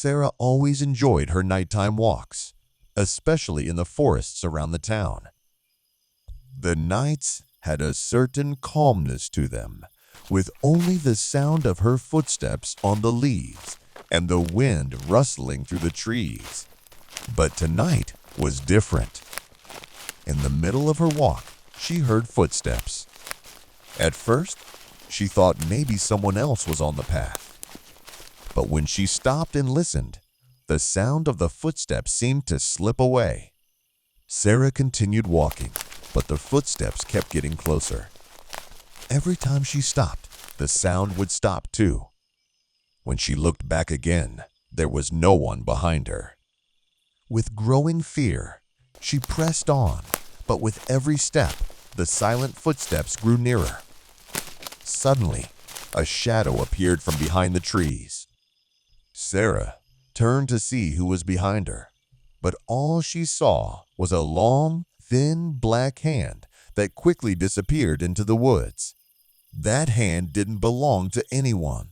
Sarah always enjoyed her nighttime walks, especially in the forests around the town. The nights had a certain calmness to them, with only the sound of her footsteps on the leaves and the wind rustling through the trees. But tonight was different. In the middle of her walk, she heard footsteps. At first, she thought maybe someone else was on the path. But when she stopped and listened, the sound of the footsteps seemed to slip away. Sarah continued walking, but the footsteps kept getting closer. Every time she stopped, the sound would stop too. When she looked back again, there was no one behind her. With growing fear, she pressed on, but with every step, the silent footsteps grew nearer. Suddenly, a shadow appeared from behind the trees. Sarah turned to see who was behind her, but all she saw was a long, thin black hand that quickly disappeared into the woods. That hand didn't belong to anyone.